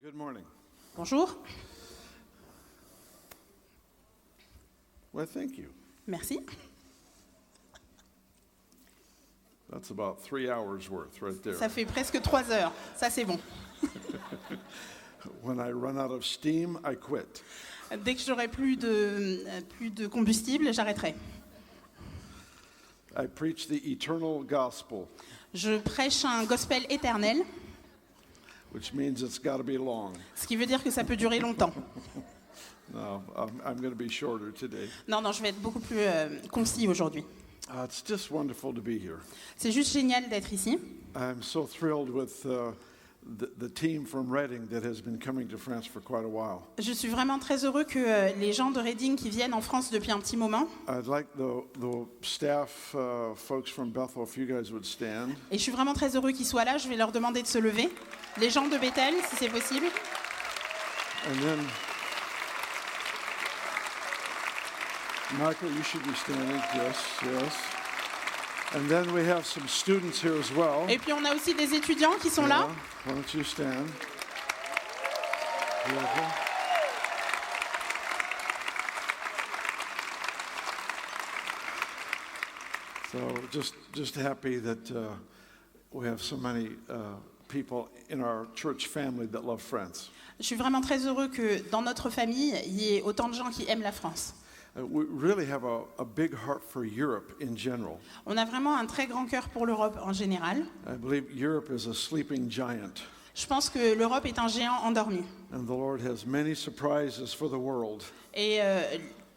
Good morning. Bonjour. Well, thank you. Merci. That's about 3 hours worth right there. Ça fait presque 3 heures. Ça, c'est bon. When I run out of steam, I quit. Dès que j'aurai plus de combustible, j'arrêterai. I preach the eternal gospel, Je prêche un gospel éternel, which means it's got to be long. ce qui veut dire que ça peut durer longtemps. No, I'm going to be shorter today. Non, je vais être beaucoup plus concis aujourd'hui. It's just wonderful to be here. C'est juste génial d'être ici. I'm so thrilled with the team from Reading that has been coming to France for quite a while. Je suis vraiment très heureux que les gens de Reading qui viennent en France depuis un petit moment, I'd like the staff folks from Bethel, if you guys would stand. et je suis vraiment très heureux qu'ils soient là, je vais leur demander de se lever. Les gens de Bethel, si c'est possible. And then, Michael, you should be standing. Yes. And then we have some students here as well. Et puis on a aussi des étudiants qui sont là. Why don't you stand? Beautiful. So just happy that we have so many people in our church family that love France. Je suis vraiment très heureux que dans notre famille, il y ait autant de gens qui aiment la France. We really have a big heart for Europe in general. On a vraiment un très grand cœur pour l'Europe en général. I believe Europe is a sleeping giant, Je pense que l'Europe est un géant endormi. and the Lord has many surprises for the world Et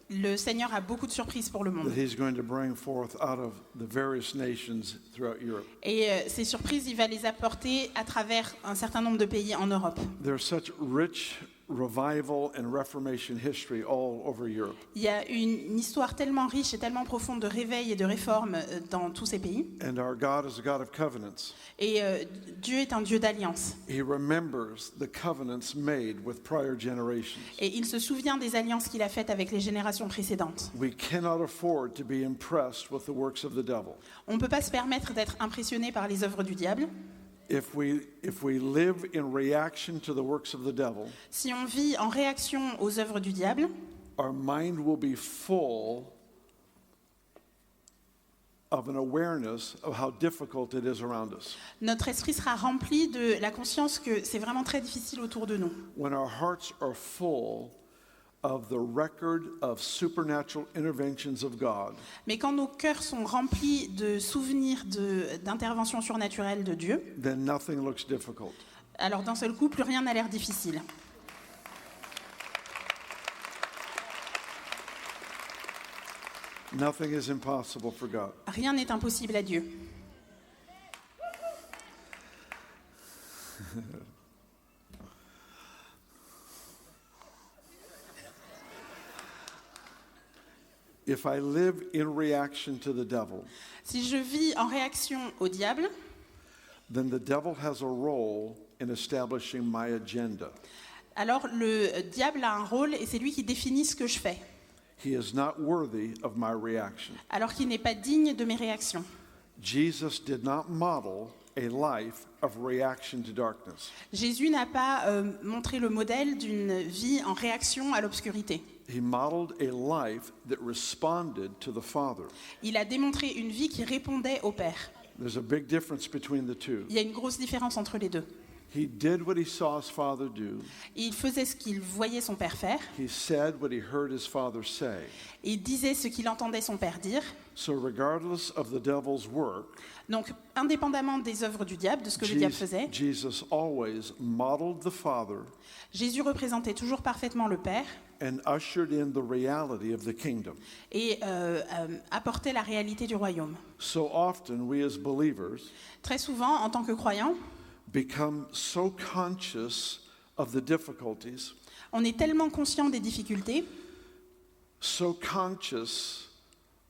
le Seigneur a beaucoup de surprises pour le monde. that He's going to bring forth out of the various nations throughout Europe. Et ces surprises, il va les apporter à travers un certain nombre de pays en Europe. There's such rich revival and reformation history all over Europe. Il y a une histoire tellement riche et tellement profonde de réveil et de réforme dans tous ces pays. And our God is a God of covenants. Et Dieu est un Dieu d'alliance. He remembers the covenants made with prior generations. Et il se souvient des alliances qu'il a faites avec les générations précédentes. We cannot afford to be impressed with the works of the devil. On ne peut pas se permettre d'être impressionné par les œuvres du diable. If we live in reaction to the works of the devil, Si on vit en réaction aux œuvres du diable, our mind will be full of an awareness of how difficult it is around us. notre esprit sera rempli de la conscience que c'est vraiment très difficile autour de nous. When our hearts are full of the record of supernatural interventions of God, Mais quand nos cœurs sont remplis de souvenirs d'interventions surnaturelles de Dieu, then nothing looks difficult. alors d'un seul coup, plus rien n'a l'air difficile. Nothing is impossible for God. Rien n'est impossible à Dieu. If I live in reaction to the devil, Si je vis en réaction au diable, then the devil has a role in establishing my agenda. alors le diable a un rôle et c'est lui qui définit ce que je fais, He is not worthy of my reaction. alors qu'il n'est pas digne de mes réactions. Jesus did not model a life of reaction to darkness. Jésus n'a pas montré le modèle d'une vie en réaction à l'obscurité. He modeled a life that responded to the Father. Il a démontré une vie qui répondait au Père. There's a big difference between the two. Il y a une grosse différence entre les deux. He did what he saw his father do. Il faisait ce qu'il voyait son Père faire, He said what he heard his father say. il disait ce qu'il entendait son Père dire. So regardless of the devil's work, Donc, indépendamment des œuvres du diable, de ce que le diable faisait, Jesus always modeled the Father Jésus représentait toujours parfaitement le Père and ushered in the reality of the kingdom. et apportait la réalité du royaume. So often we as believers Très souvent, en tant que croyants, become so conscious of the difficulties, on est tellement conscient des difficultés, so conscious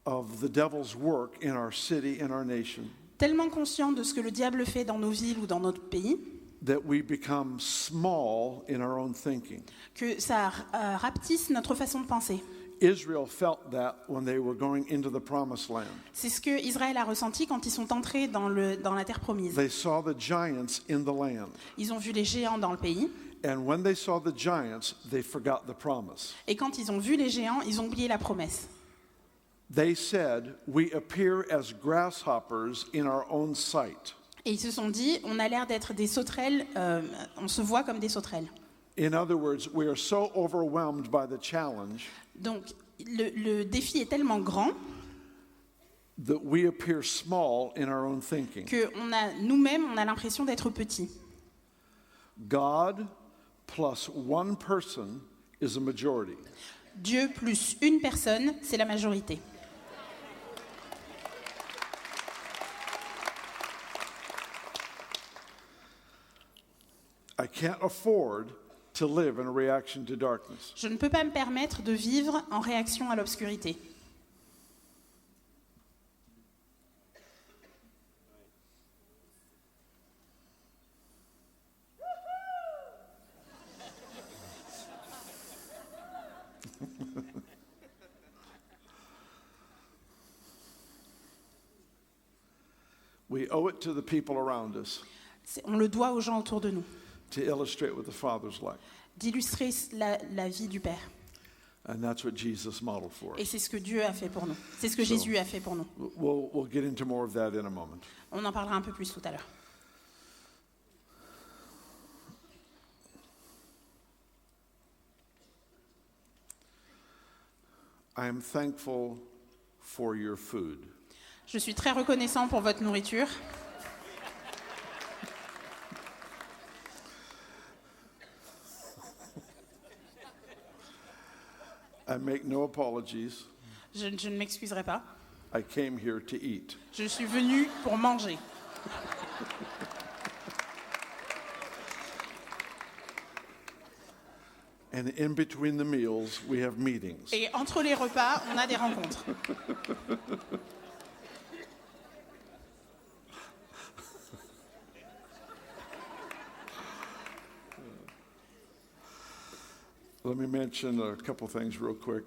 of the devil's work in our city, in our nation, tellement conscient de ce que le diable fait dans nos villes ou dans notre pays, that we become small in our own thinking. que ça rapetisse notre façon de penser. Israel felt that when they were going into the promised land. C'est ce que Israël a ressenti quand ils sont entrés dans la terre promise. They saw the giants in the land. Ils ont vu les géants dans le pays. And when they saw the giants, they forgot the promise. Et quand ils ont vu les géants, ils ont oublié la promesse. They said, "We appear as grasshoppers in our own sight." Et ils se sont dit, on a l'air d'être des sauterelles, on se voit comme des sauterelles. In other words, we are so overwhelmed by the challenge Donc le défi est tellement grand that we appear small in our own thinking. que nous-mêmes, on a l'impression d'être petits. God plus one person is a majority. Dieu plus une personne, c'est la majorité. I can't afford to live in a reaction to darkness. Je ne peux pas me permettre de vivre en réaction à l'obscurité. We owe it to the people around us On le doit aux gens autour de nous, to illustrate what the Father's like. d'illustrer la vie du Père. And that's what Jesus modeled for Et us. c'est ce que Dieu a fait pour nous. C'est ce que Jésus a fait pour nous. We'll get into more of that in a moment. On en parlera un peu plus tout à l'heure. I am thankful for your food. Je suis très reconnaissant pour votre nourriture. I make no apologies. Je ne m'excuserai pas. I came here to eat. Je suis venue pour manger. And in between the meals, we have meetings. Et entre les repas, on a des rencontres. Let me mention a couple things real quick.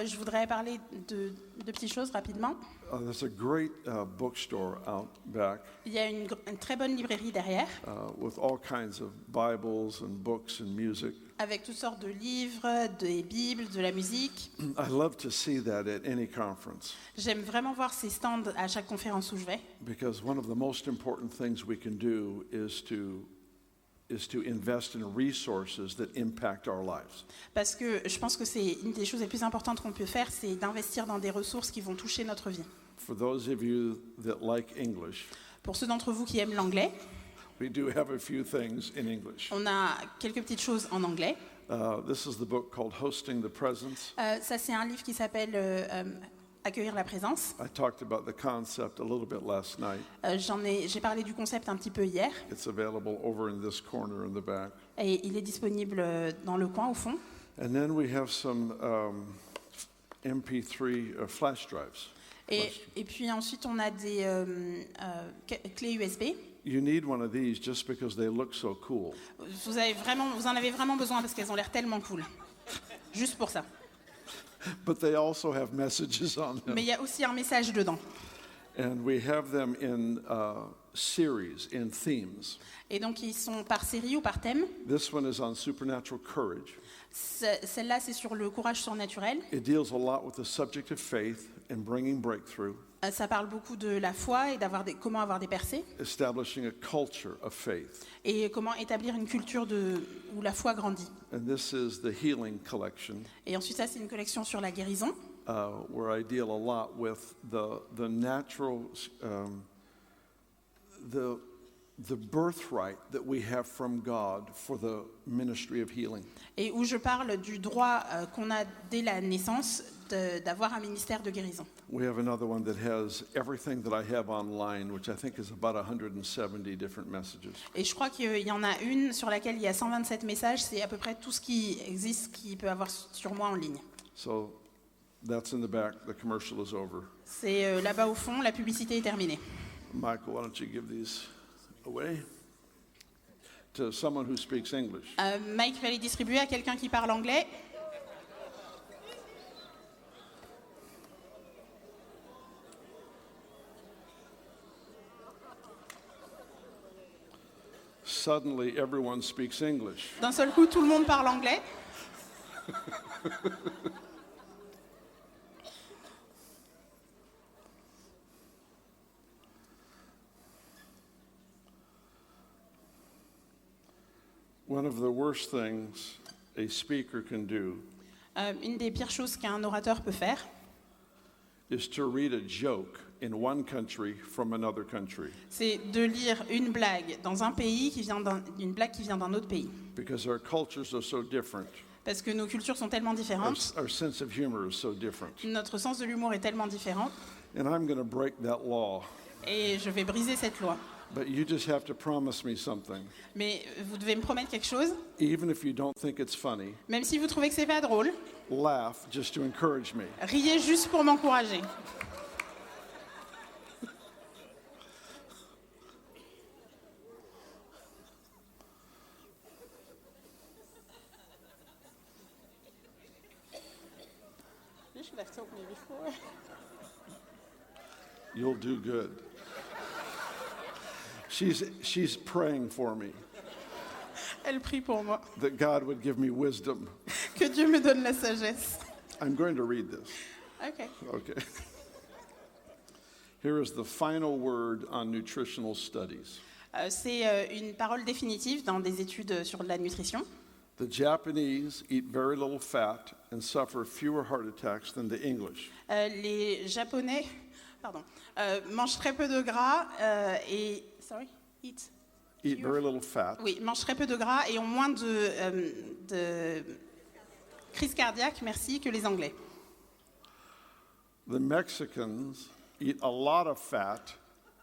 Je voudrais parler de petites choses rapidement. There's a great bookstore out back Il y a une très bonne librairie derrière, with all kinds of Bibles and books and music. avec toutes sortes de livres, des Bibles, de la musique. I love to see that at any conference J'aime vraiment voir ces stands à chaque conférence où je vais, because one of the most important things we can do is to invest in resources that impact our lives. parce que je pense que c'est une des choses les plus importantes qu'on peut faire, c'est d'investir dans des ressources qui vont toucher notre vie. For those of you that like English, Pour ceux d'entre vous qui aiment l'anglais, we do have a few things in English. on a quelques petites choses en anglais. This is the book called Hosting the Presence. Ça, c'est un livre qui s'appelle Accueillir la présence. I talked about the concept a little bit last night. J'ai parlé du concept un petit peu hier, It's available over in this corner in the back. et il est disponible dans le coin au fond. And then we have some MP3 flash drives. Et puis ensuite, on a des clés USB. You need one of these just because they look so cool. Vous en avez vraiment besoin parce qu'elles ont l'air tellement cool. Juste pour ça. But they also have messages on them. Mais il y a aussi un message dedans. And we have them in series, in themes. Et donc, ils sont par série ou par thème. This one is on supernatural courage. Celle-là, c'est sur le courage surnaturel. It deals a lot with the subject of faith and bringing breakthrough, Ça parle beaucoup de la foi et comment avoir des percées. establishing a culture of faith. Et comment établir une culture où la foi grandit. And this is the healing collection, Et ensuite, ça, c'est une collection sur la guérison, where I deal a lot with the natural, the birthright that we have from God for the ministry of healing. et où je parle du droit qu'on a dès la naissance d'avoir un ministère de guérison. We have another one that has everything that I have online, which I think is about 170 different messages. Et je crois qu'il y en a une sur laquelle il y a 127 messages, c'est à peu près tout ce qui existe qui peut avoir sur moi en ligne. So that's in the back. The commercial is over. C'est là-bas au fond, la publicité est terminée. Michael, why don't you give these away to someone who speaks English? Mike va les distribuer à quelqu'un qui parle anglais. suddenly everyone speaks English. D'un seul coup, tout le monde parle anglais. One of the worst things a speaker can do Une des pires choses qu'un orateur peut faire, is to read a joke in one country from another country, c'est de lire une blague dans un pays qui vient d'une blague qui vient d'un autre pays. because our cultures are so different. Parce que nos cultures sont tellement différentes, Our sense of humor is so different. notre sens de l'humour est tellement différent, And I'm going to break that law. et je vais briser cette loi. But you just have to promise me something. Mais vous devez me promettre quelque chose, Even if you don't think it's funny, même si vous trouvez que c'est pas drôle, laugh just to encourage me. riez juste pour m'encourager. You should have told me before. You'll do good. She's praying for me, Elle prie pour moi. that God would give me wisdom. Que Dieu me donne la sagesse. I'm going to read this. Ok. Okay. Here is the final word on nutritional studies. C'est une parole définitive dans des études sur la nutrition. The Japanese eat very little fat and suffer fewer heart attacks than the English. Les Japonais mangent très peu de gras et... Sorry? Eat Very little fat. Oui, mangent très peu de gras et ont moins de crise cardiaque, merci, que les Anglais. The Mexicans eat a lot of fat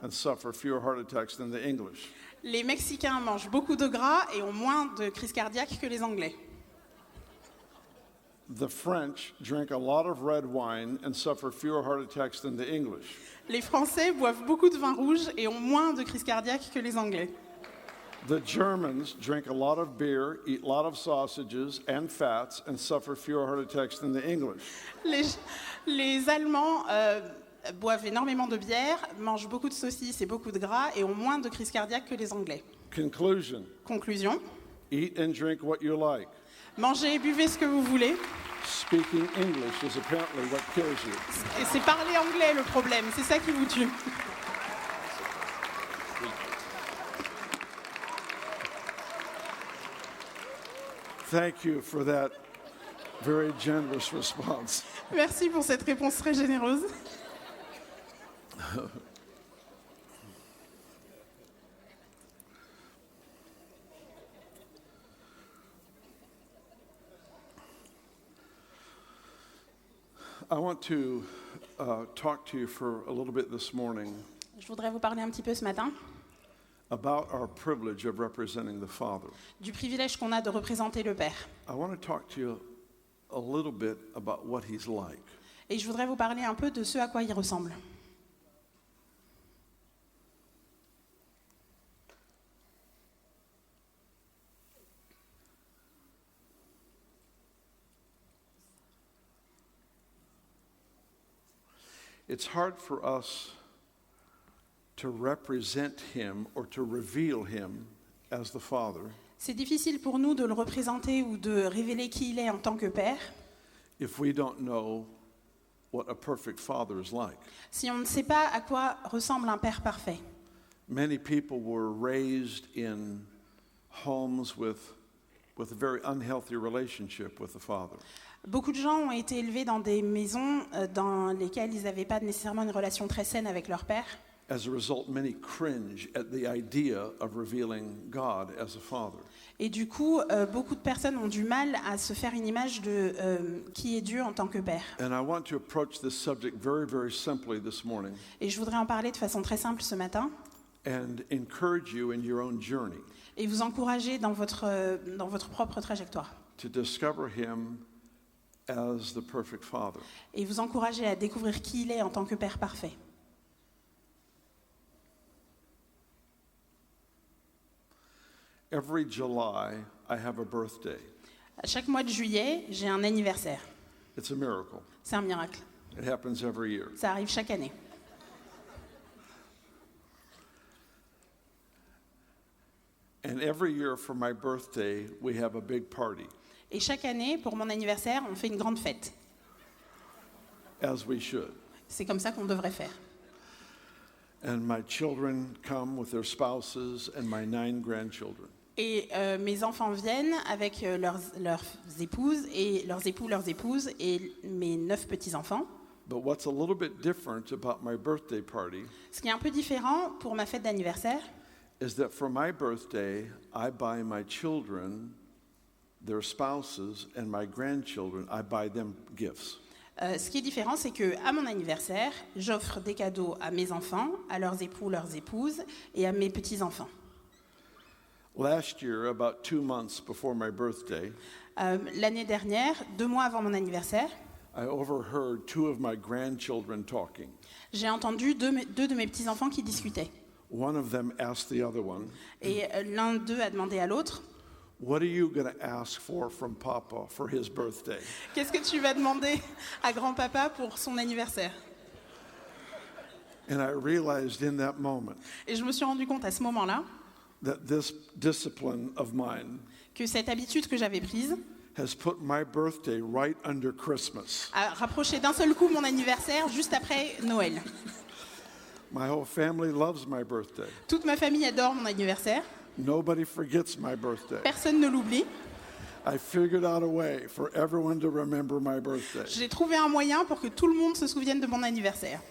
and suffer fewer heart attacks than the English. Les Mexicains mangent beaucoup de gras et ont moins de crise cardiaque que les Anglais. The French drink a lot of red wine and suffer fewer heart attacks than the English. Les Français boivent beaucoup de vin rouge et ont moins de crise cardiaque que les Anglais. The Germans drink a lot of beer, eat a lot of sausages and fats, and suffer fewer heart attacks than the English. Les Allemands boivent énormément de bière, mangent beaucoup de saucisses et beaucoup de gras et ont moins de crise cardiaque que les Anglais. Conclusion: Conclusion, eat and drink what you like. mangez et buvez ce que vous voulez. Speaking English is apparently what kills you. Et c'est parler anglais le problème, c'est ça qui vous tue. Thank you for that very generous response. Merci pour cette réponse très généreuse. I want to talk to you for a little bit this morning Je voudrais vous parler un petit peu ce matin about our privilege of representing the Father. du privilège qu'on a de représenter le Père. I want to talk to you a little bit about what He's like. Et je voudrais vous parler un peu de ce à quoi il ressemble. It's hard for us to represent Him or to reveal Him as the Father C'est difficile pour nous de le représenter ou de révéler qui il est en tant que Père if we don't know what a perfect Father is like. si on ne sait pas à quoi ressemble un Père parfait. Many people were raised in homes with a very unhealthy relationship with the Father. Beaucoup de gens ont été élevés dans des maisons dans lesquelles ils n'avaient pas nécessairement une relation très saine avec leur Père. As a result, many cringe at the idea of revealing God as a Father. Et du coup, beaucoup de personnes ont du mal à se faire une image de qui est Dieu en tant que Père. And I want to approach this subject very, very simply this morning Et je voudrais en parler de façon très simple ce matin and encourage you in your own journey et vous encourager dans votre propre trajectoire. to discover Him as the perfect Father. Et vous encourager à découvrir qui il est en tant que Père parfait. Every July, I have a birthday. À chaque mois de juillet, j'ai un anniversaire. It's a miracle. C'est un miracle. It happens every year. Ça arrive chaque année. And every year for my birthday, we have a big party, Et chaque année, pour mon anniversaire, on fait une grande fête. as we should. C'est comme ça qu'on devrait faire. And my children come with their spouses and my 9 grandchildren. Et mes enfants viennent avec leurs épouses et leurs époux, leurs épouses et mes 9 petits-enfants. But what's a little bit different about my birthday party Ce qui est un peu différent pour ma fête d'anniversaire, is that for my birthday, I buy my children, their spouses, and my grandchildren, I buy them gifts. ce qui est différent, c'est qu'à mon anniversaire, j'offre des cadeaux à mes enfants, à leurs époux, leurs épouses et à mes petits-enfants. Last year, about 2 months before my birthday, L'année dernière, 2 mois avant mon anniversaire, I overheard 2 of my grandchildren talking. j'ai entendu deux de mes petits-enfants qui discutaient. One of them asked the other one, Et l'un d'eux a demandé à l'autre, "What are you going to ask for from Papa for his birthday?" « Qu'est-ce que tu vas demander à grand-papa pour son anniversaire ?» And I realized in that moment Et je me suis rendu compte à ce moment-là that this discipline of mine que cette habitude que j'avais prise has put my birthday right under Christmas. a rapproché d'un seul coup mon anniversaire juste après Noël. My whole family loves my birthday. Toute ma famille adore mon anniversaire, Nobody forgets my birthday. personne ne l'oublie. I figured out a way for everyone to remember my birthday. J'ai trouvé un moyen pour que tout le monde se souvienne de mon anniversaire.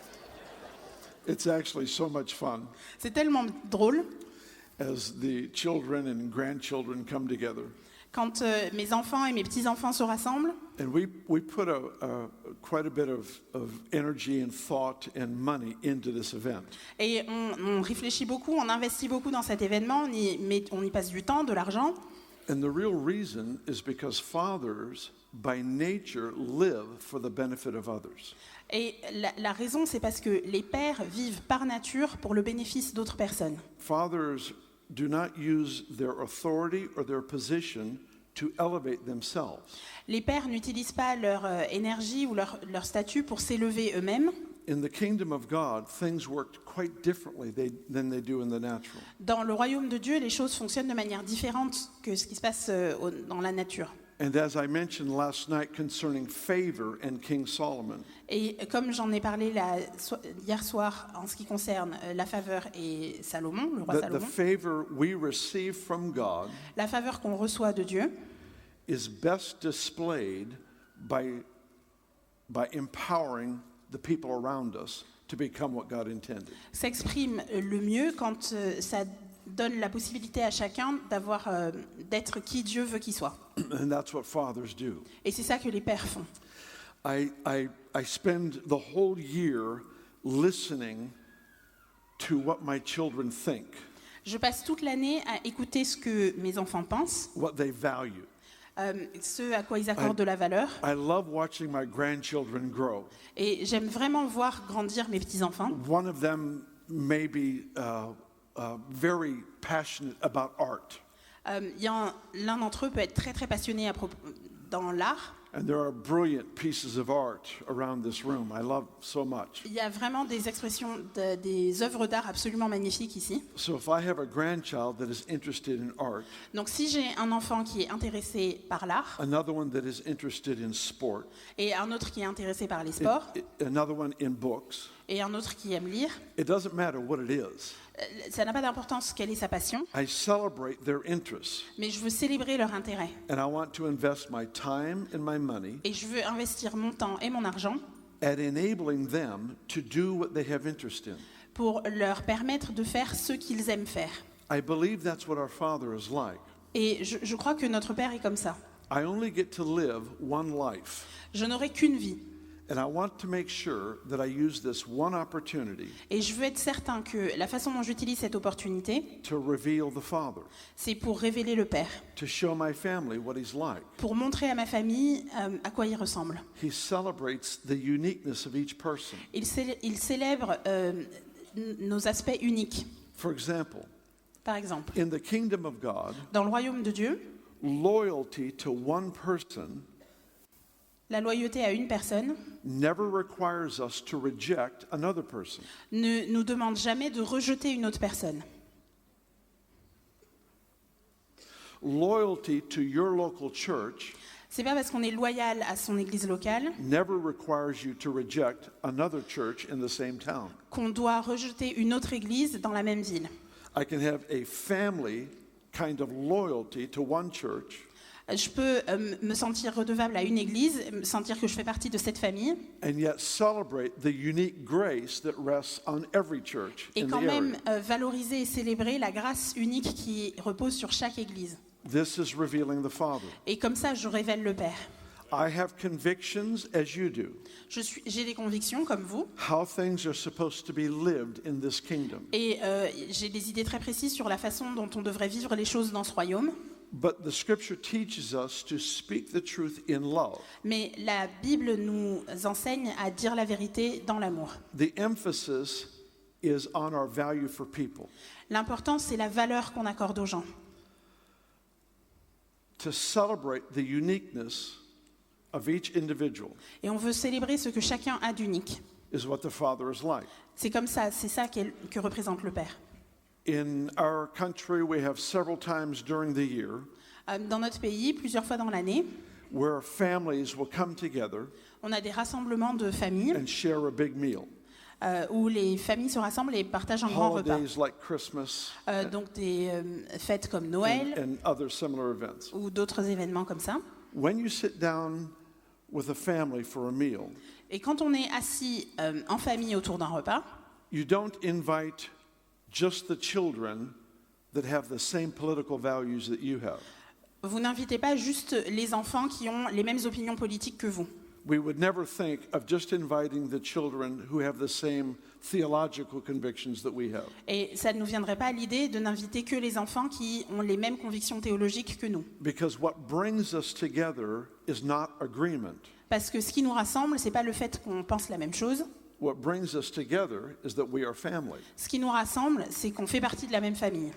It's actually so much fun C'est tellement drôle as the children and grandchildren come together. quand mes enfants et mes petits-enfants se rassemblent. And we put quite a bit of energy and thought and money into this event. Et on réfléchit beaucoup, on investit beaucoup dans cet événement, on y passe du temps, de l'argent. And the real reason is because fathers, by nature, live for the benefit of others. Et la raison, c'est parce que les pères vivent par nature pour le bénéfice d'autres personnes. Fathers do not use their authority or their position to elevate themselves. Les pères n'utilisent pas leur énergie ou leur statut pour s'élever eux-mêmes. In the kingdom of God, things work quite differently than they do in the natural. Dans le royaume de Dieu, les choses fonctionnent de manière différente que ce qui se passe dans la nature. And as I mentioned last night concerning favor and King Solomon, Et comme j'en ai parlé hier soir en ce qui concerne la faveur et Salomon, le roi the Salomon, favor we receive from God la faveur qu'on reçoit de Dieu is best displayed by empowering the people around us to become what God intended. s'exprime le mieux quand ça donne la possibilité à chacun d'être qui Dieu veut qu'il soit. And that's what fathers do. Et c'est ça que les pères font. I spend the whole year listening to what my children think, Je passe toute l'année à écouter ce que mes enfants pensent, what they value. ce à quoi ils accordent de la valeur. I love watching my grandchildren grow. Et j'aime vraiment voir grandir mes petits-enfants. One of them may be very passionate about art. L'un d'entre eux peut être très très passionné dans l'art. And there are brilliant pieces of art around this room I love so much. Il y a vraiment des expressions, des œuvres d'art absolument magnifiques ici. So if I have a grandchild that is interested in art, Donc si j'ai un enfant qui est intéressé par l'art another one that is interested in sport, et un autre qui est intéressé par les sports another one in books, et un autre qui aime lire, it doesn't matter what it is. ça n'a pas d'importance quelle est sa passion, I celebrate their interests. mais je veux célébrer leur intérêt. And I want to invest my time and my money Et je veux investir mon temps et mon argent at enabling them to do what they have interest in. pour leur permettre de faire ce qu'ils aiment faire. I believe that's what our Father is like. Et je crois que notre Père est comme ça. I only get to live one life. Je n'aurai qu'une vie. And I want to make sure that I use this one opportunity Et je veux être certain que la façon dont j'utilise cette opportunité, to reveal the Father, c'est pour révéler le Père, to show my family what He's like. pour montrer à ma famille à quoi il ressemble. He celebrates the uniqueness of each person. Il célèbre nos aspects uniques. For example, Par exemple, in the kingdom of God, dans le royaume de Dieu, loyalty to one person la loyauté à une personne never requires us to reject another person. ne nous demande jamais de rejeter une autre personne. loyalty to your local church C'est pas parce qu'on est loyal à son église locale never requires you to reject another church in the same town. qu'on doit rejeter une autre église dans la même ville. I can have a family kind of loyalty to one church Je peux me sentir redevable à une église, me sentir que je fais partie de cette famille, and yet celebrate the unique grace that rests on every church et in the quand même area. valoriser et célébrer la grâce unique qui repose sur chaque église. This is revealing the Father. Et comme ça, je révèle le Père. I have convictions as you do, J'ai des convictions comme vous, how things are supposed to be lived in this kingdom. et j'ai des idées très précises sur la façon dont on devrait vivre les choses dans ce royaume. But the scripture teaches us to speak the truth in love. Mais la Bible nous enseigne à dire la vérité dans l'amour. The emphasis is on our value for people. L'important, c'est la valeur qu'on accorde aux gens. To celebrate the uniqueness of each individual Et on veut célébrer ce que chacun a d'unique. is what the Father is like. C'est comme ça, c'est ça que représente le Père. In our country, we have several times during the year Dans notre pays, plusieurs fois dans l'année, where families will come together on a des rassemblements de familles and share a big meal. où les familles se rassemblent et partagent un grand repas. Holidays like Christmas Donc des fêtes comme Noël and other similar events. ou d'autres événements comme ça. When you sit down with a family for a meal, Et quand on est assis en famille autour d'un repas, you don't invite just the children that have the same political values that you have. vous n'invitez pas juste les enfants qui ont les mêmes opinions politiques que vous. We would never think of just inviting the children who have the same theological convictions that we have. Et ça ne nous viendrait pas à l'idée de n'inviter que les enfants qui ont les mêmes convictions théologiques que nous. Because what brings us together is not agreement. Parce que ce qui nous rassemble, c'est pas le fait qu'on pense la même chose. What brings us together is that we are family. Ce qui nous rassemble, c'est qu'on fait partie de la même famille.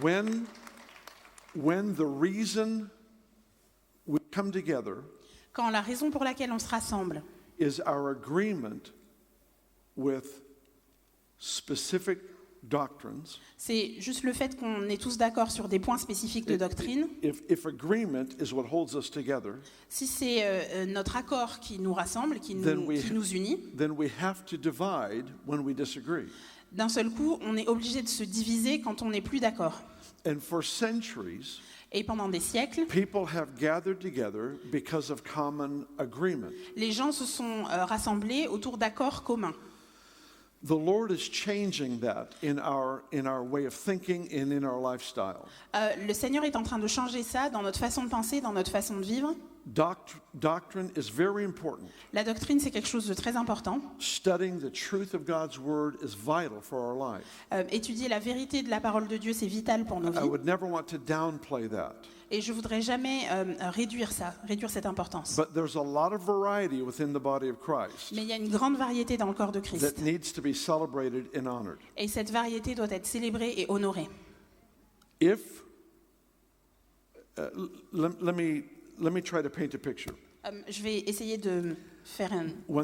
When the reason we come together Quand la raison pour laquelle on se rassemble, is our agreement with specific doctrines. c'est juste le fait qu'on est tous d'accord sur des points spécifiques de doctrine. If agreement is what holds us together, Si c'est notre accord qui nous rassemble, qui nous unit, then we have to divide when we disagree. d'un seul coup, on est obligé de se diviser quand on n'est plus d'accord. And for centuries, Et pendant des siècles, people have gathered together because of common agreement. les gens se sont rassemblés autour d'accords communs. The Lord is changing that in our way of thinking and in our lifestyle. Le Seigneur est en train de changer ça dans notre façon de penser, dans notre façon de vivre. Doctrine is very important. La doctrine, c'est quelque chose de très important. Studying the truth of God's word is vital for our life. Étudier la vérité de la parole de Dieu, c'est vital pour nos I vies. would never want to downplay that. Et je voudrais jamais réduire cette importance. But there's a lot of variety within the body of Christ Mais il y a une grande variété dans le corps de that Christ. needs to be celebrated and honored. Et cette variété doit être célébrée et honorée. If let me try to paint a picture. Je vais essayer de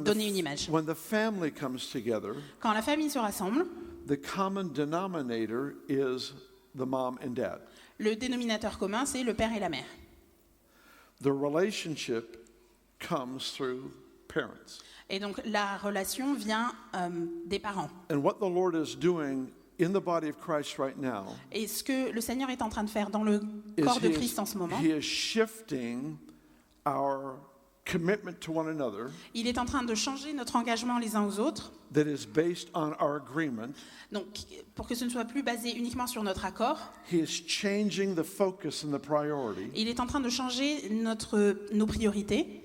donner une image. When the family comes together, Quand la famille se rassemble, the common denominator is the mom and dad. le dénominateur commun, c'est le père et la mère. The relationship comes through parents. Et donc la relation vient des parents. And what the Lord is doing in the body of Christ right now Et ce que le Seigneur est en train de faire dans le corps de Christ en ce moment, he is shifting our commitment to one another il est en train de changer notre engagement les uns aux autres. that is based on our agreement. Donc, pour que ce ne soit plus basé uniquement sur notre accord, He is changing the focus and the priority il est en train de changer nos priorités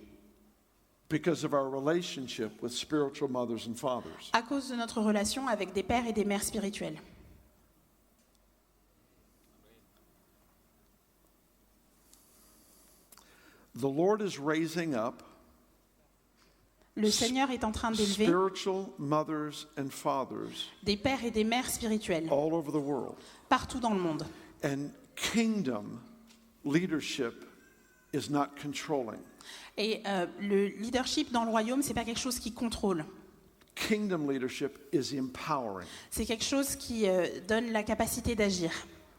because of our relationship with spiritual mothers and fathers. à cause de notre relation avec des pères et des mères spirituels. The Lord is raising up Le Seigneur est en train d'élever spiritual mothers and fathers des pères et des mères spirituels all over the world. partout dans le monde. And kingdom leadership is not controlling. Et le leadership dans le royaume, c'est pas quelque chose qui contrôle. Kingdom leadership is empowering. C'est quelque chose qui donne la capacité d'agir.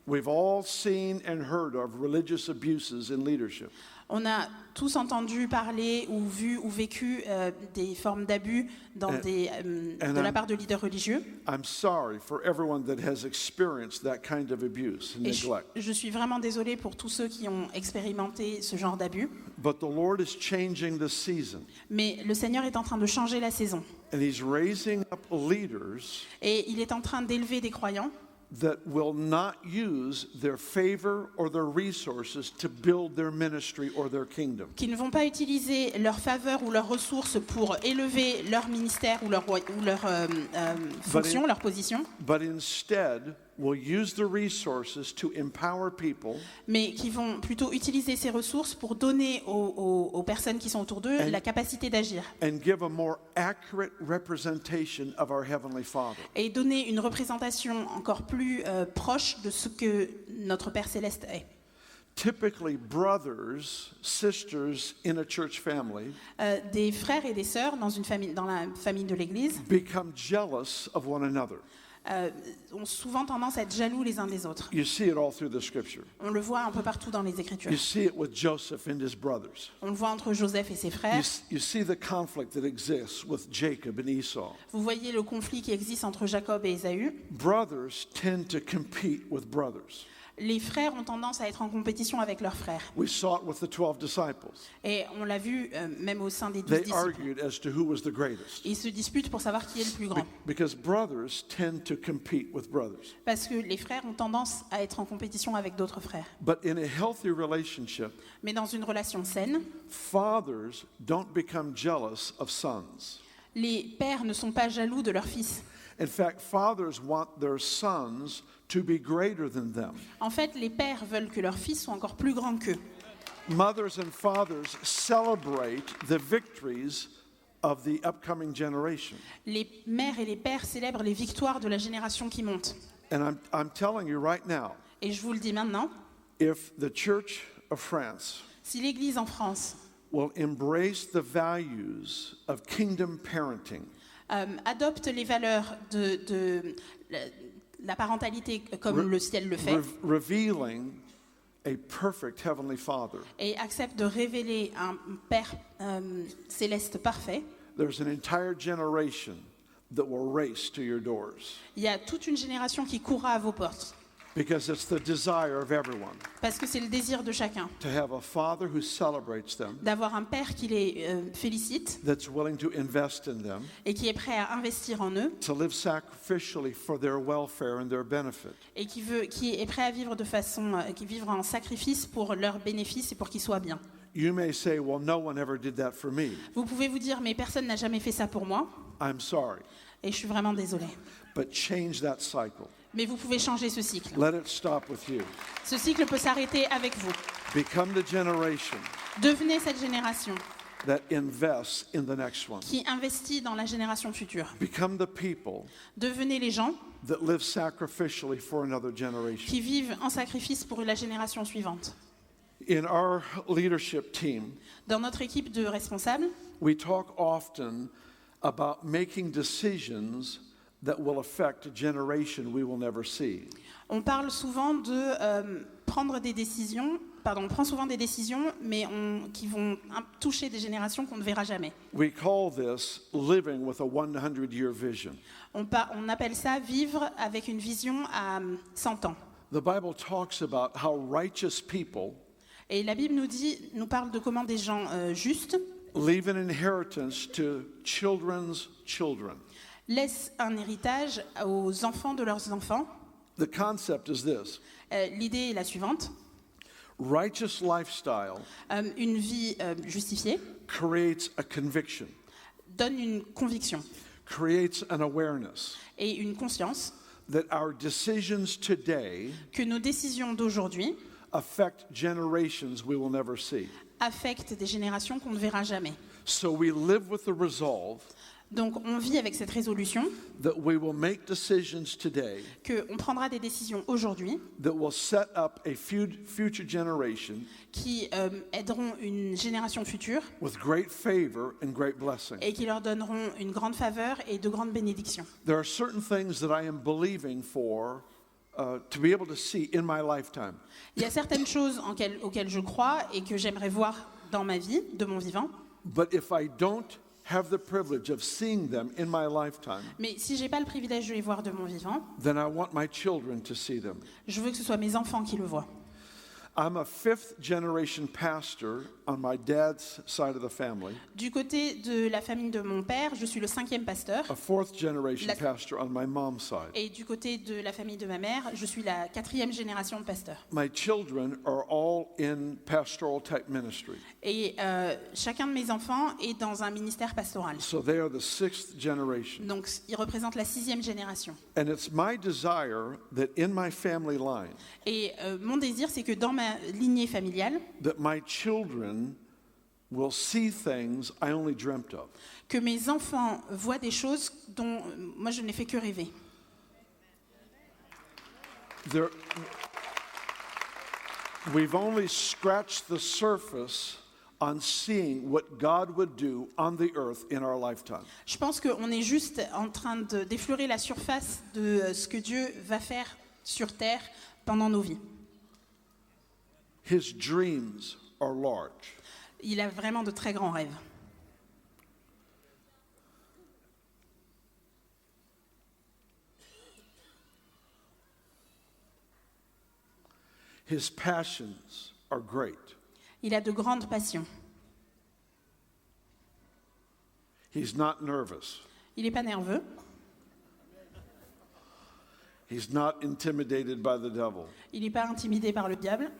We've all seen and heard of religious abuses in leadership. On a tous entendu parler ou vu ou vécu des formes d'abus de la part de leaders religieux. I'm sorry for everyone that has experienced that kind of abuse and Et neglect. je suis vraiment désolée pour tous ceux qui ont expérimenté ce genre d'abus. But the Lord is changing the season, Mais le Seigneur est en train de changer la saison. and He's raising up leaders Et il est en train d'élever des croyants that will not use their favor or their resources to build their ministry or their kingdom. qui ne vont pas utiliser leur faveur ou leurs ressources pour élever leur ministère ou leur fonction, leur position, But instead will use the resources to empower people mais qui vont plutôt utiliser ces ressources pour donner aux personnes qui sont autour d'eux la capacité d'agir and give a more accurate representation of our Heavenly Father. et donner une représentation encore plus proche de ce que notre Père Céleste est. Typically, brothers, sisters in a church family Des frères et des sœurs dans la famille de l'Église become jealous of one another. ont souvent tendance à être jaloux les uns des autres. You see it all through the scripture. On le voit un peu partout dans les Écritures. You see it with Joseph and his brothers. On le voit entre Joseph et ses frères. You see the conflict that exists with Jacob and Esau. Vous voyez le conflit qui existe entre Jacob et Ésaü. Brothers tend to compete with brothers. Les frères ont tendance à être en compétition avec leurs frères. We saw it with the 12 disciples. Et on l'a vu même au sein des 12 They disciples. argued as to who was the greatest. Ils se disputent pour savoir qui est le plus grand. Because brothers tend to compete with brothers. Parce que les frères ont tendance à être en compétition avec d'autres frères. But in a healthy relationship, Mais dans une relation saine, fathers don't become jealous of sons. les pères ne sont pas jaloux de leurs fils. In fact, fathers want their sons to be greater than them. En fait, les pères veulent que leurs fils soient encore plus grands qu'eux. Mothers and fathers celebrate the victories of the upcoming generation. Les mères et les pères célèbrent les victoires de la génération qui monte. And I'm telling you right now, Et je vous le dis maintenant, if the Church of France si l'Église en France will embrace the values of kingdom parenting, adopte les valeurs de la parentalité comme le ciel le fait, revealing a perfect Heavenly Father, et accepte de révéler un Père céleste parfait, there's an entire generation that will race to your doors. il y a toute une génération qui courra à vos portes. Because it's the desire of everyone Parce que c'est le désir de chacun to have a father who celebrates them, d'avoir un Père qui les félicite that's willing to invest in them, et qui est prêt à investir en eux to live sacrificially for their welfare and their benefit. et qui est prêt à vivre vivre en sacrifice pour leur bénéfice et pour qu'ils soient bien. You may say, well, no one ever did that for me. Vous pouvez vous dire, mais personne n'a jamais fait ça pour moi, I'm sorry. et je suis vraiment désolée. But change that cycle. Mais vous pouvez changer ce cycle. Let it stop with you. Ce cycle peut s'arrêter avec vous. Become the generation Devenez cette génération that invests in the next one. qui investit dans la génération future. Become the people Devenez les gens that live sacrificially for another generation. qui vivent en sacrifice pour la génération suivante. In our leadership team, Dans notre équipe de responsables, we talk often about making decisions that will affect a generation we will never see. on parle souvent de prendre des décisions, on prend souvent des décisions, mais qui vont toucher des générations qu'on ne verra jamais. We call this living with a 100-year vision. On appelle ça vivre avec une vision à 100 ans. The Bible talks about how righteous people Et la Bible nous parle de comment des gens justes leave an inheritance to children's children. laissent un héritage aux enfants de leurs enfants. The concept is this: L'idée est la suivante. righteous lifestyle Une vie justifiée creates a conviction, donne une conviction creates an awareness et une conscience that our decisions today que nos décisions d'aujourd'hui affect generations we will never see. affectent des générations qu'on ne verra jamais. So we live with the resolve Donc on vit avec cette résolution that we will make decisions today qu'on prendra des décisions aujourd'hui that will set up a future generation qui aideront une génération future with great favor and great blessing. et qui leur donneront une grande faveur et de grandes bénédictions. There are certain things that I am believing for to be able to see in my lifetime. Il y a certaines choses auxquelles je crois et que j'aimerais voir dans ma vie, de mon vivant. But if I don't have the privilege of seeing them in my lifetime, Mais si j'ai pas le privilège de les voir de mon vivant, then I want my children to see them. je veux que ce soit mes enfants qui le voient. I'm a fifth generation pastor on my dad's side of the family, Du côté de la famille de mon père, je suis le 5e pasteur. a fourth generation La- pastor on my mom's side. Et du côté de la famille de ma mère, je suis la 4e génération de pasteurs. My children are all in pastoral type ministry. Et chacun de mes enfants est dans un ministère pastoral. So they are the sixth generation. Donc, ils représentent la 6e génération. And it's my desire that in my family line, Et mon désir, c'est que dans ma lignée familiale, that my children will see things I only dreamt of. que mes enfants voient des choses dont moi je n'ai fait que rêver. There, we've only scratched the surface on seeing what God would do on the earth in our lifetime. Je pense qu'on est juste en train d'effleurer la surface de ce que Dieu va faire sur terre pendant nos vies. His dreams are large. Il a vraiment de très grands rêves. His passions are great. Il a de grandes passions. He's not nervous. Il n'est pas nerveux. He's not intimidated by the devil. Il n'est pas intimidé par le diable.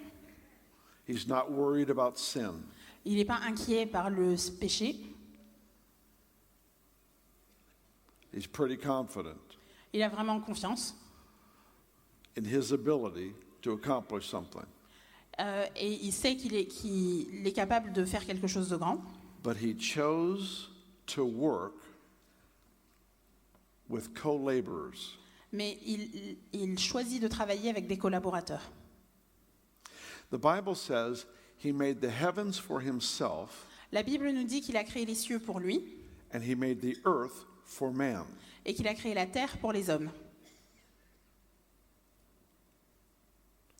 He's not worried about sin. Il n'est pas inquiet par le péché. He's pretty confident Il a vraiment confiance. in his ability to accomplish something. Et il sait qu'il est capable de faire quelque chose de grand. But he chose to work with co-laborers. Mais il choisit de travailler avec des collaborateurs. The Bible says he made the heavens for himself La Bible nous dit qu'il a créé les cieux pour lui and he made the earth for man. et qu'il a créé la terre pour les hommes.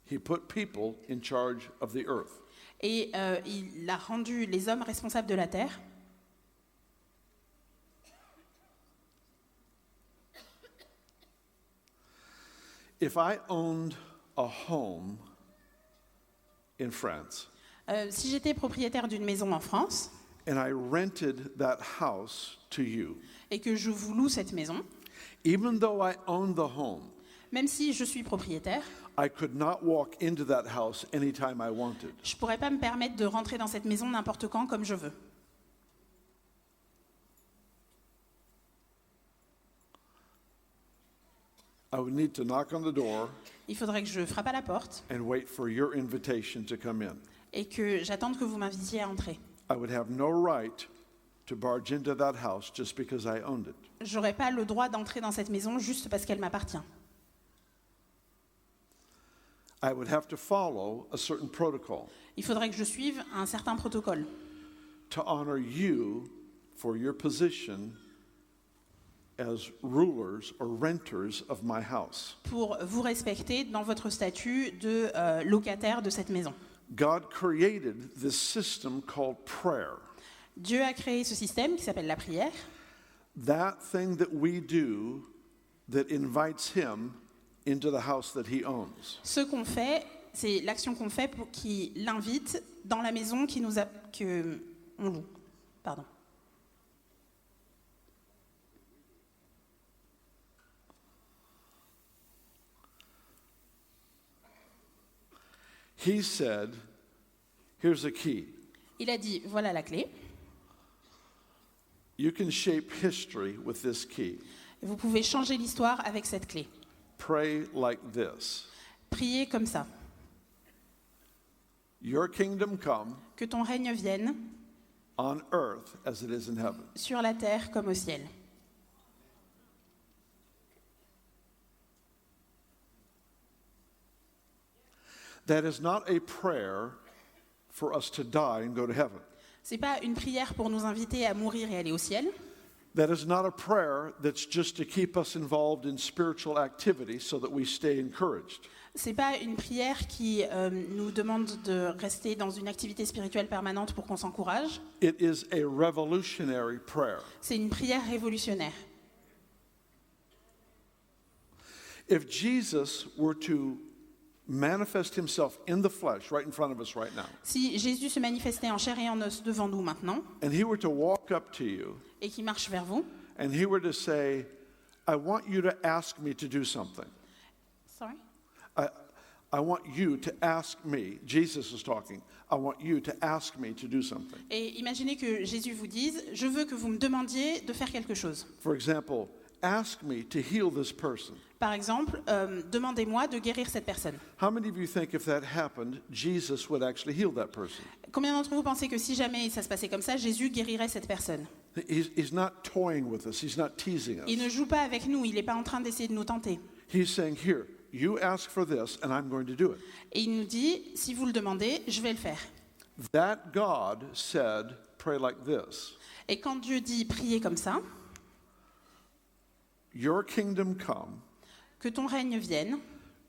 He put people in charge of the earth. Et il a rendu les hommes responsables de la terre. If I owned a home in France Si j'étais propriétaire d'une maison en France and I rented that house to you, et que je vous loue cette maison, even though I owned the home, même si je suis propriétaire, I could not walk into that house anytime I wanted. je ne pourrais pas me permettre de rentrer dans cette maison n'importe quand comme je veux. I would need to knock on the door Il faudrait que je frappe à la porte and wait for your invitation to come in. et que j'attende que vous m'invitiez à entrer. I would have no right to barge into that house just because I owned it. J'aurais pas le droit d'entrer dans cette maison juste parce qu'elle m'appartient. I would have to follow a certain protocol Il faudrait que je suive un certain protocole to honor you for your position as rulers or renters of my house. pour vous respecter dans votre statut de locataire de cette maison. God created this system called prayer. Dieu a créé ce système qui s'appelle la prière, That thing that we do that invites him into the house that he owns. Ce qu'on fait, c'est l'action qu'on fait pour qu'il l'invite dans la maison que on loue. Pardon. He said, here's a key. Il a dit, voilà la clé. You can shape history with this key. Vous pouvez changer l'histoire avec cette clé. Pray like this. Priez comme ça. Your kingdom come Que ton règne vienne on earth as it is in heaven. sur la terre comme au ciel. That is not a prayer for us to die and go to heaven. C'est pas une prière pour nous inviter à mourir et aller au ciel. That is not a prayer that's just to keep us involved in spiritual activity so that we stay encouraged. C'est pas une prière qui nous demande de rester dans une activité spirituelle permanente pour qu'on s'encourage. It is a revolutionary prayer. C'est une prière révolutionnaire. If Jesus were to manifest himself in the flesh right in front of us right now, Si Jésus se manifestait en chair et en os devant nous maintenant and he were to walk up to you, et qu'il marche vers vous, and he were to say, I want you to ask me to do something. Sorry? I want you to ask me, Jesus is talking, I want you to ask me to do something. Et imaginez que Jésus vous dise, je veux que vous me demandiez de faire quelque chose. For example, ask me to heal this person. Par exemple, demandez-moi de guérir cette personne. How many of you think if that happened, Jesus would actually heal that person? Combien d'entre vous pensez que si jamais ça se passait comme ça, Jésus guérirait cette personne? He's not toying with us. He's not teasing Il ne us. joue pas avec nous, il n'est pas en train d'essayer de nous tenter. He's saying, here, you ask for this, and I'm going to do it. Et il nous dit, si vous le demandez, je vais le faire. That God said, pray like this. Et quand Dieu dit prier comme ça, Your kingdom come, que ton règne vienne,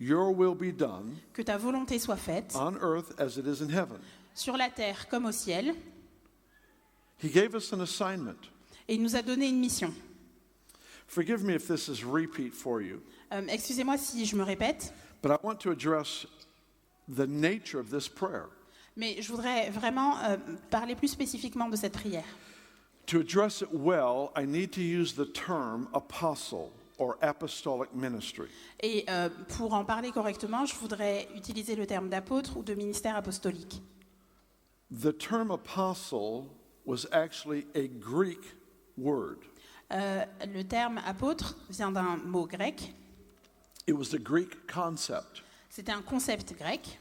your will be done, que ta volonté soit faite, on earth as it is in heaven. sur la terre comme au ciel. He gave us an assignment. Et il nous a donné une mission. Forgive me if this is repeat for you, Excusez-moi si je me répète, but I want to address the nature of this prayer. mais je voudrais vraiment parler plus spécifiquement de cette prière. To address it well, I need to use the term apostle or apostolic ministry. Et pour en parler correctement, je voudrais utiliser le terme d'apôtre ou de ministère apostolique. The term apostle was actually a Greek word. Le terme apôtre vient d'un mot grec. It was a Greek concept. C'était un concept grec.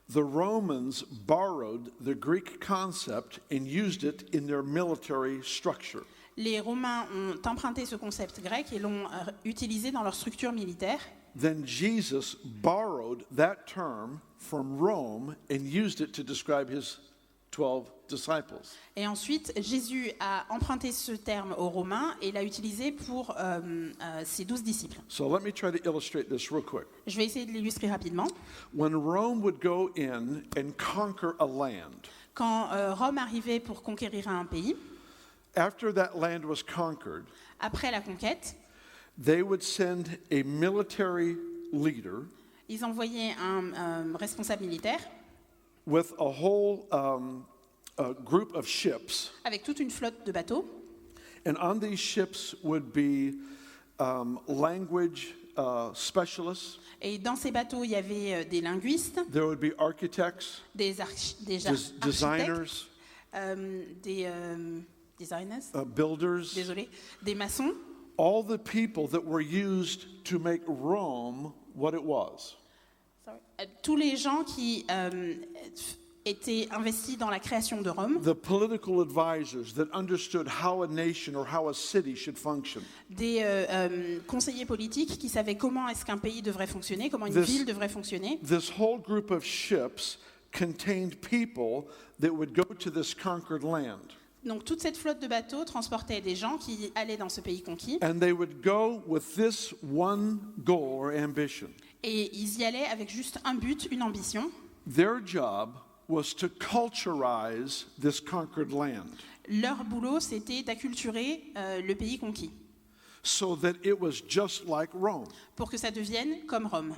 The Romans borrowed the Greek concept and used it in their military structure. Les Romains ont emprunté ce concept grec et l'ont utilisé dans leur structure militaire. Then Jesus borrowed that term from Rome and used it to describe his 12 disciples. Et ensuite, Jésus a emprunté ce terme aux Romains et l'a utilisé pour ses 12 disciples. So let me try to illustrate this real quick. Je vais essayer de l'illustrer rapidement. When Rome would go in and conquer a land, Quand Rome arrivait pour conquérir un pays, after that land was conquered, après la conquête, they would send a military leader ils envoyaient un responsable militaire with a whole group of ships. avec toute une flotte de bateaux. And on these ships would be language specialists. Et dans ces bateaux, il y avait des linguistes, There would be architects, des architectes, designers, des designers, builders, désolé, des maçons, all the people that were used to make Rome what it was. tous les gens qui étaient investis dans la création de Rome, The political advisors that understood how a nation or how a city should function. des conseillers politiques qui savaient comment est-ce qu'un pays devrait fonctionner, comment une This- ville devrait fonctionner. This whole group of ships contained people that would go to this conquered land. Donc toute cette flotte de bateaux transportait des gens qui allaient dans ce pays conquis And they would go with this one goal or ambition. et ils y allaient avec juste un but, une ambition. Their job was to culturize this conquered land Leur boulot, c'était d'acculturer le pays conquis so that it was just like Rome. pour que ça devienne comme Rome.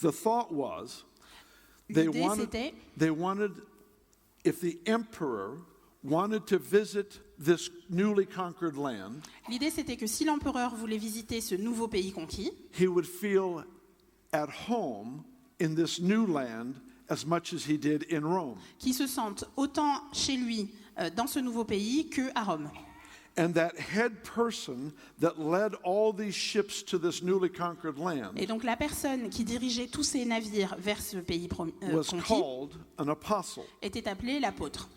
The thought was L'idée, c'était, they wanted if the emperor wanted to visit this newly conquered land, l'idée, c'était que si l'empereur voulait visiter ce nouveau pays conquis, he would feel at home in this new land as much as he did in Rome. qu'il se sente autant chez lui dans ce nouveau pays qu'à Rome. And that head person that led all these ships to this newly conquered land Et donc la personne qui dirigeait tous ces navires vers ce pays was conquis called an apostle. était appelé l'apôtre.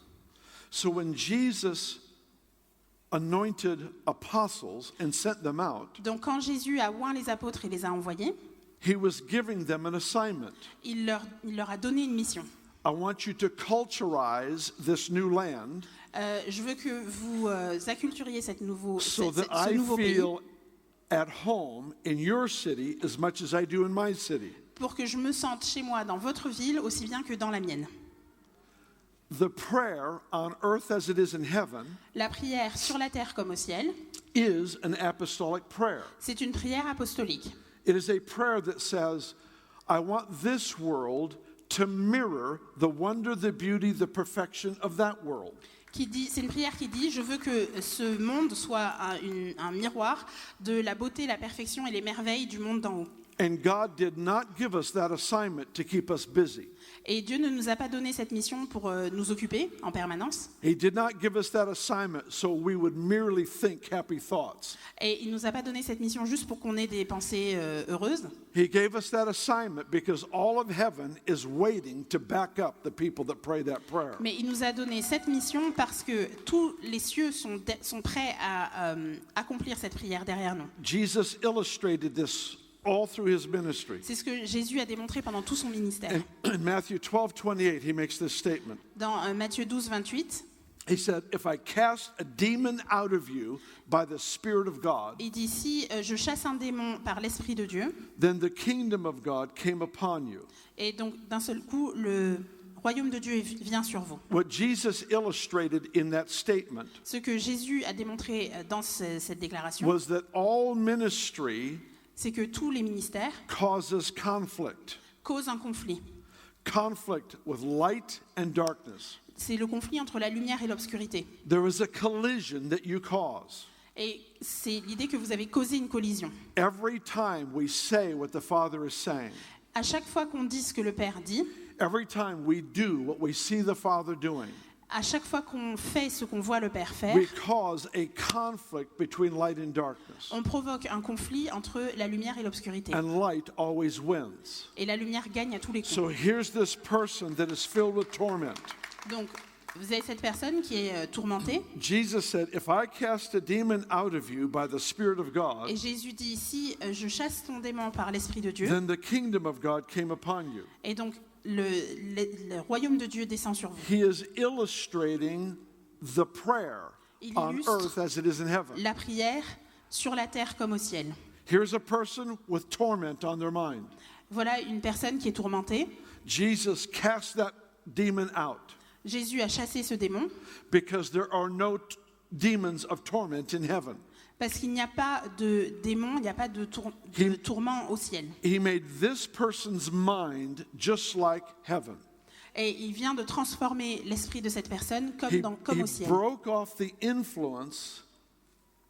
So when Jesus anointed apostles and sent them out, Donc quand Jésus a oint les apôtres et les a envoyés, he was giving them an assignment. il leur a donné une mission. I want you to culturize this new land Je veux que vous acculturiez ce nouveau so that I pays feel at home in your city as much as I do in my city. pour que je me sente chez moi dans votre ville aussi bien que dans la mienne. The prayer on earth as it is in heaven La prière sur la terre comme au ciel, is an apostolic prayer. c'est une prière apostolique. It is a prayer that says, I want this world to mirror the wonder, the beauty, the perfection of that world. C'est une prière qui dit, je veux que ce monde soit un miroir de la beauté, la perfection et les merveilles du monde d'en haut. And God did not give us that assignment to keep us busy. Et Dieu ne nous a pas donné cette mission pour nous occuper en permanence. He did not give us that assignment so we would merely think happy thoughts. Et il nous a pas donné cette mission juste pour qu'on ait des pensées heureuses. He gave us that assignment because all of heaven is waiting to back up the people that pray that prayer. Mais il nous a donné cette mission parce que tous les cieux sont prêts à accomplir cette prière derrière nous. Jesus illustrated this all through his ministry. C'est ce que Jésus a démontré pendant tout son ministère. In Matthew 12:28, he makes this statement. Dans Matthieu 12, 28, He said, if I cast a demon out of you by the Spirit of God, il dit si je chasse un démon par l'Esprit de Dieu, then the kingdom of God came upon you. et donc d'un seul coup, le royaume de Dieu vient sur vous. What Jesus illustrated in that statement Ce que Jésus a démontré dans cette déclaration, was that all ministry c'est que tous les ministères causes conflict. causent un conflit. Conflict with light and darkness. C'est le conflit entre la lumière et l'obscurité. There is a collision that you cause. Et c'est l'idée que vous avez causé une collision. Every time we say what the Father is saying, À chaque fois qu'on dit ce que le Père dit, every time we do what we see the Father doing, à chaque fois qu'on fait ce qu'on voit le Père faire, we cause a conflict between light and darkness. on provoque un conflit entre la lumière et l'obscurité. And light always wins. Et la lumière gagne à tous les coups. So here's this person that is filled with torment. Donc, vous avez cette personne qui est tourmentée. Jesus said, if I cast a demon out of you by the Spirit of God, Et Jésus dit ici, je chasse ton démon par l'Esprit de Dieu. then the kingdom of God came upon you. Et donc, le royaume de Dieu descend sur vous. He is illustrating the prayer Il on illustre earth as it is in heaven. la prière sur la terre comme au ciel. Here's a person with torment on their mind. Voilà une personne qui est tourmentée. Jesus cast that demon out Jésus a chassé ce démon because there are no demons of torment in heaven. parce qu'il n'y a pas de démon, il n'y a pas de tourment au ciel. He made this person's mind just like heaven. Et il vient de transformer l'esprit de cette personne comme He au ciel. broke off the influence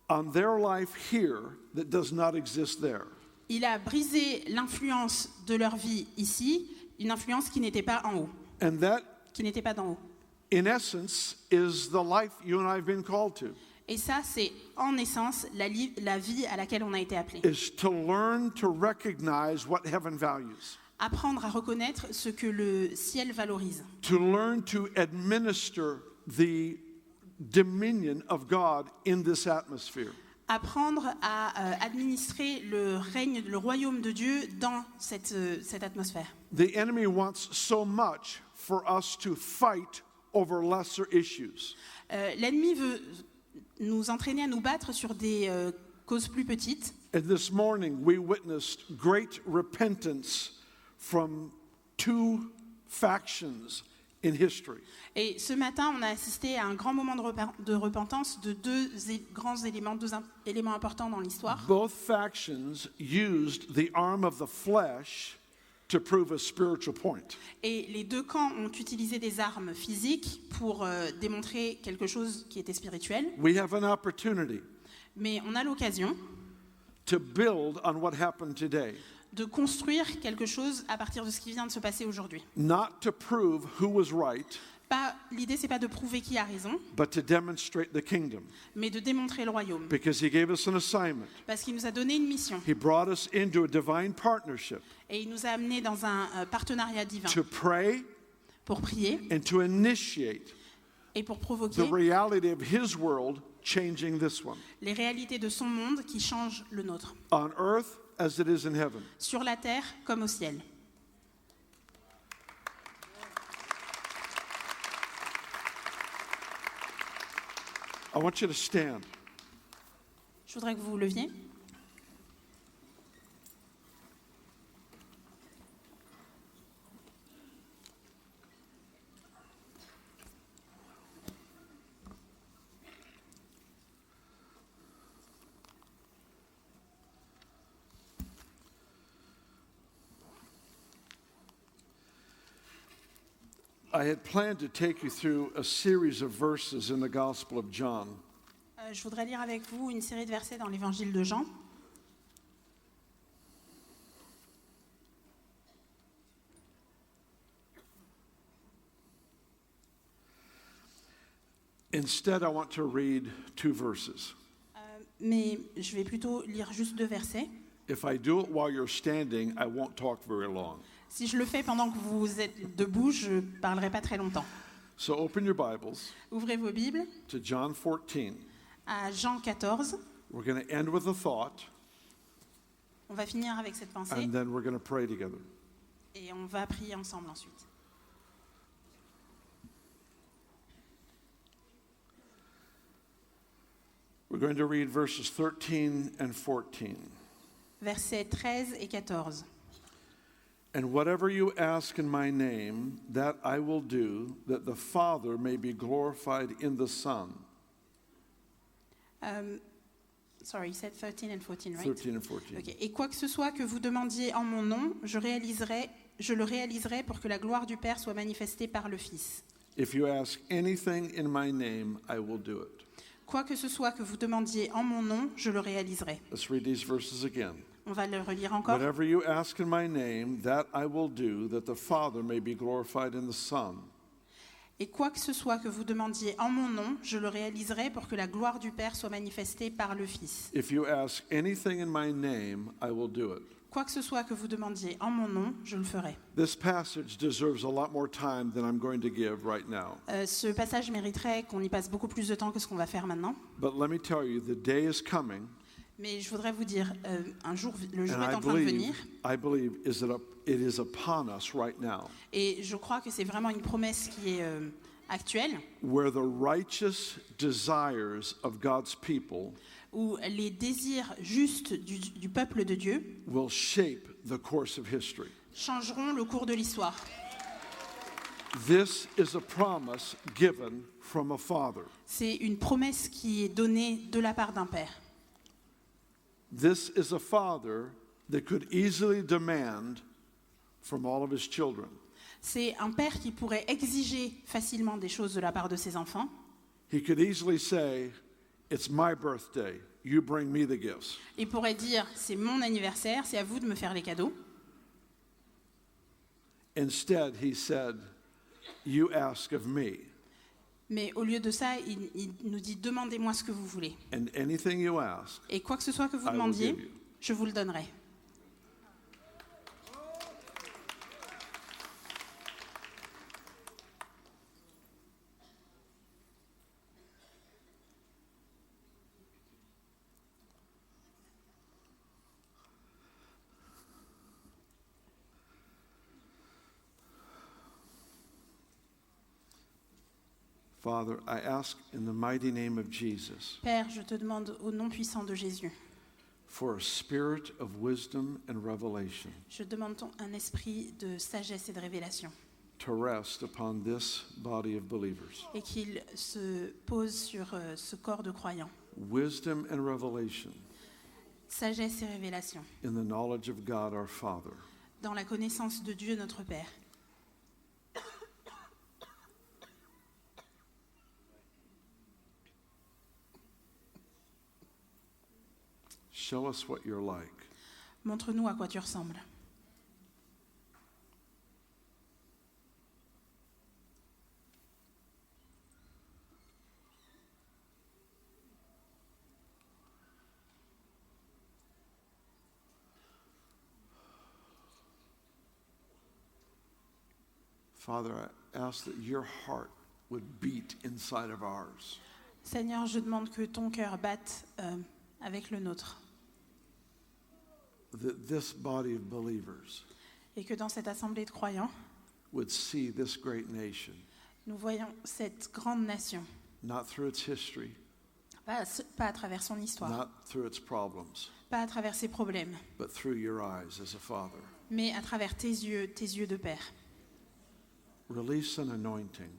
on their life here that does not exist there. Il a brisé l'influence de leur vie ici, une influence qui n'était pas en haut, And that, qui n'était pas d'en haut. in essence, is the life you and I have been called to, Et ça, c'est en essence la vie à laquelle on a été appelé. is to learn to recognize what heaven values, Apprendre à reconnaître ce que le ciel valorise. to learn to administer the dominion of God in this atmosphere. Apprendre à administrer le règne, le royaume de Dieu dans cette atmosphère. The enemy wants so much for us to fight over lesser issues. L'ennemi veut nous entraîner à nous battre sur des causes plus petites. And this morning we witnessed great repentance from two factions in history. Et ce matin, on a assisté à un grand moment de repentance de deux grands éléments, deux éléments importants dans l'histoire. Both factions used the arm of the flesh to prove a spiritual point. Et les deux camps ont utilisé des armes physiques pour démontrer quelque chose qui était spirituel. We have an opportunity Mais on a l'occasion to build on what happened today, de construire quelque chose à partir de ce qui vient de se passer aujourd'hui. not to prove who was right, L'idée, c'est pas de prouver qui a raison, but to demonstrate the kingdom, mais de démontrer le royaume. because he gave us an assignment. Parce qu'il nous a donné une mission. He brought us into a divine partnership Et il nous a amenés dans un partenariat divin to pray pour prier and to initiate et pour the provoquer reality of his world changing this one, les réalités de son monde qui changent le nôtre. on earth as it is in heaven. Sur la terre comme au ciel. I want you to stand. Je voudrais que vous vous leviez. I had planned to take you through a series of verses in the Gospel of John. Je voudrais lire avec vous une série de versets dans l'évangile de Jean. Instead, I want to read 2 verses. Mais je vais plutôt lire juste 2 versets. If I do it while you're standing, I won't talk very long. Si je le fais pendant que vous êtes debout, je ne parlerai pas très longtemps. So open your Bibles Ouvrez vos Bibles to John 14. à Jean 14. We're going to end with a thought, On va finir avec cette pensée and then we're going to pray together. et on va prier ensemble ensuite. We're going to read verses 13 and 14. Versets 13 et 14. And whatever you ask in my name, that I will do, that the Father may be glorified in the Son. Sorry, you said 13 and 14, right? 13 and 14. Okay. Et quoi que ce soit que vous demandiez en mon nom, je le réaliserai pour que la gloire du Père soit manifestée par le Fils. If you ask anything in my name, I will do it. Quoi que ce soit que vous demandiez en mon nom, je le réaliserai. Let's read these verses again. On va le relire encore. Whatever you ask in my name, that I will do, that the Father may be glorified in the Son. Et quoi que ce soit que vous demandiez en mon nom, je le réaliserai pour que la gloire du Père soit manifestée par le Fils. If you ask anything in my name, I will do it. Quoi que ce soit que vous demandiez en mon nom, je le ferai. This passage deserves a lot more time than I'm going to give right now. Ce passage mériterait qu'on y passe beaucoup plus de temps que ce qu'on va faire maintenant. But let me tell you, the day is coming, Mais je voudrais vous dire, un jour, le jour and est en train de venir. I believe it is upon us right now, Et je crois que c'est vraiment une promesse qui est actuelle, where the righteous desires of God's people où les désirs justes du peuple de Dieu will shape the course of history. changeront le cours de l'histoire. This is a promise given from a father. C'est une promesse qui est donnée de la part d'un père. This is a father that could easily demand from all of his children. C'est un père qui pourrait exiger facilement des choses de la part de ses enfants. He could easily say, "It's my birthday. You bring me the gifts." Il pourrait dire, c'est mon anniversaire, c'est à vous de me faire les cadeaux. Instead, he said, "You ask of me, Mais au lieu de ça, il nous dit, demandez-moi ce que vous voulez. and anything you ask, Et quoi que ce soit que vous I will demandiez, give you." je vous le donnerai. Father, I ask in the mighty name of Jesus Père, je te demande au nom puissant de Jésus, for a spirit of wisdom and revelation je demande un esprit de sagesse et de révélation, to rest upon this body of believers. et qu'il se pose sur ce corps de croyants. Wisdom and revelation Sagesse et révélation, in the knowledge of God our Father. dans la connaissance de Dieu notre Père. Show us what you're like. Montre-nous à quoi tu ressembles. Father, I ask that your heart would beat inside of ours. Seigneur, je demande que ton cœur batte avec le nôtre, That this body of believers et que dans cette assemblée de croyants, would see this great nation, nous voyons cette grande nation, not through its history, Pas à travers son histoire, not through its problems, pas à travers ses problèmes, but through your eyes as a father. mais à travers tes yeux de père. Release an anointing,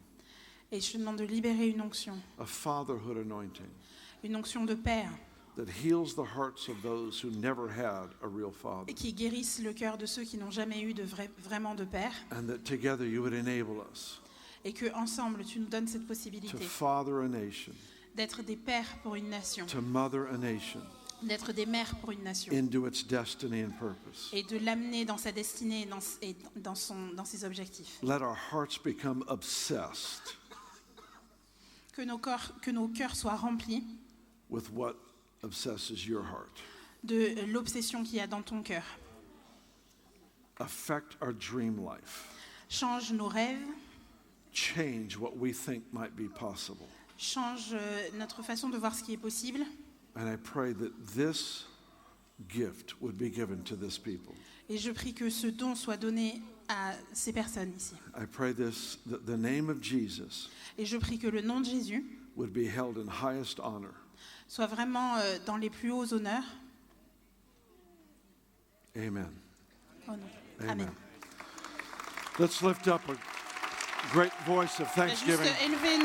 Et je te demande de libérer une onction a fatherhood anointing de père, that heals the hearts of those who never had a real father. et qui guérisse le cœur de ceux qui n'ont jamais eu vraiment de père, And that together you would enable us et que ensemble tu nous donnes cette to possibilité father a nation, d'être des pères pour une nation, to mother a nation d'être des mères pour une nation, into its destiny and purpose. et de l'amener dans sa destinée et dans ses objectifs. Let our hearts become obsessed Que nos cœurs soient remplis with what obsesses your heart. de l'obsession qu'il y a dans ton cœur. Affect our dream life. Change nos rêves, Change what we think might be possible. change notre façon de voir ce qui est possible. And I pray that this gift would be given to this people. Et je prie que ce don soit donné à ces personnes ici. I pray that the name of Jesus Et je prie que le nom de Jésus would be held in highest honor. soit vraiment dans les plus hauts honneurs. Amen. Oh non. Amen. Amen. Let's lift up a great voice of Juste thanksgiving. élever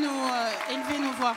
nos voix.